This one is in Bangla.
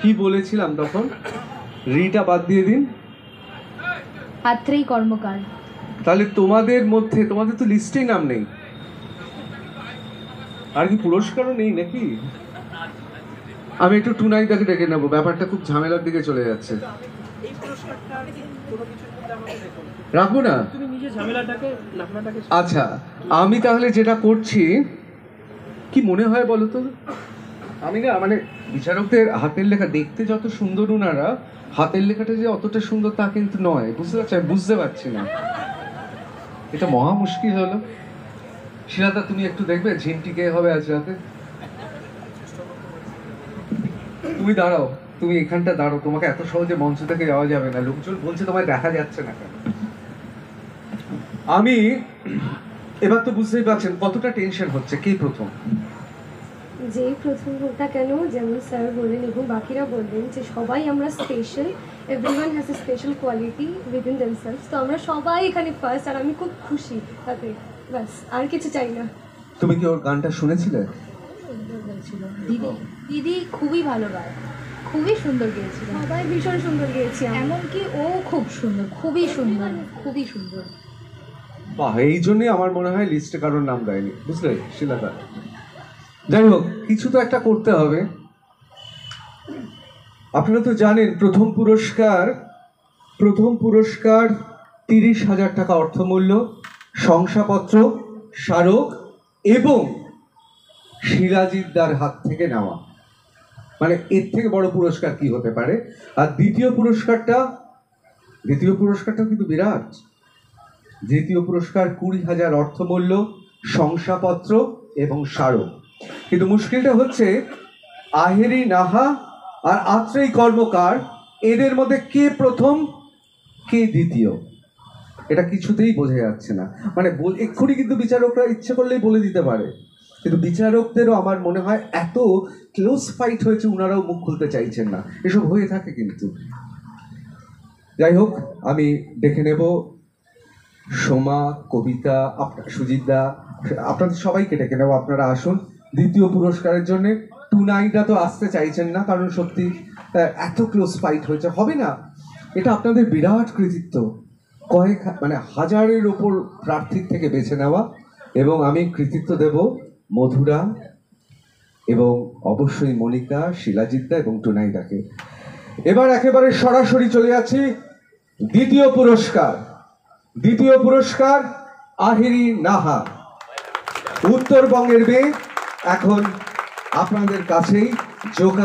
কি বলেছিলাম তখন? রিটা বাদ দিয়ে দিন। আত্রেই কর্মকার। তাহলে তোমাদের মধ্যে, তোমাদের তো লিস্টেই নাম নেই, আর কি পুরস্কারও নেই নাকি? আমি একটু টুনাইদাকে ডেকে নেবো, ব্যাপারটা খুব ঝামেলার দিকে চলে যাচ্ছে। রাখবো না? আচ্ছা, আমি তাহলে যেটা করছি, কি মনে হয় বলো তো? আমি না মানে বিচারকদের হাতের লেখা দেখতে যত সুন্দর ওনারা, হাতের লেখাটা যে অতটা সুন্দর তা কিন্তু নয়, বুঝতে পারছি? আমি বুঝতে পারছি না, এটা মহা মুশকিল হলো। শিলাদা তুমি একটু দেখবে ঝিনটি কে হবে আজ রাতে? তুমি দাঁড়াও, তুমি এখানটা দাঁড়াও, তোমাকে এত সহজে মঞ্চ থেকে যাওয়া যাবে না, লোকজন বলছে তোমায় দেখা যাচ্ছে না কেন। আমি এবার তো বুঝতেই পারছেন কতটা টেনশন হচ্ছে। কে প্রথম? যেই প্রথম হোকটা কেন, যেমন স্যার বললেন এবং বাকিরা বললেন যে সবাই আমরা special, everyone has a special quality within themselves, তো আমরা সবাই এখানে ফার্স্ট, আর আমি খুব খুশি তাতে, ব্যাস আর কিছু চাই না। তুমি কি ওর গানটা শুনেছিলে? দিদি দিদি খুবই ভালো গায়, খুবই সুন্দর গেয়েছিল, সবাই ভীষণ সুন্দর গেয়েছি, এমনকি ও খুব সুন্দর, খুবই সুন্দর, খুবই সুন্দর। বাহ, এই জন্যই আমার মনে হয় লিস্টে কারোর নাম দেয়নি, বুঝলে শিলাদা? যাই হোক, কিছু তো একটা করতে হবে। আপনারা তো জানেন প্রথম পুরস্কার 30,000 টাকা অর্থমূল্য, শংসাপত্র, স্মারক এবং শিলাজিদ্দার হাত থেকে নেওয়া। মানে এর থেকে বড় পুরস্কার কি হতে পারে? আর দ্বিতীয় পুরস্কারটা কিন্তু বিরাট। দ্বিতীয় পুরস্কার 20,000 অর্থমূল্য, শংসাপত্র এবং স্মারক। কিন্তু মুশকিলটা হচ্ছে আহেরি নাহা আর আত্রেই কর্মকার, এদের মধ্যে কে প্রথম কে দ্বিতীয়, এটা কিছুতেই বোঝা যাচ্ছে না। মানে এক্ষুনি কিন্তু বিচারকরা ইচ্ছে করলেই বলে দিতে পারে, কিন্তু বিচারকদেরও আমার মনে হয় এত ক্লোজ ফাইট হয়েছে, ওনারাও মুখ খুলতে চাইছেন না। এসব হয়ে থাকে কিন্তু। যাই হোক, আমি দেখে নেব সোমা, কবিতা, সুজিতদা, আপনাদের সবাইকে ডেকে নেব। আপনারা আসুন দ্বিতীয় পুরস্কারের জন্য। টুনাইদা তো আসতে চাইছেন না, কারণ সত্যি এত ক্লোজ ফাইট হয়েছে, হবে না। এটা আপনাদের বিরাট কৃতিত্ব, মানে হাজারের ওপর প্রার্থীর থেকে বেছে নেওয়া, এবং আমি কৃতিত্ব দেব মধুরা এবং অবশ্যই মনিকা, শিলাজিদ্দা এবং টুনাইদাকে। এবার একেবারে সরাসরি চলে যাচ্ছি দ্বিতীয় পুরস্কার আহেরি নাহা, উত্তরবঙ্গের মেয়ে, এখন আপনাদের কাছেই যোগা।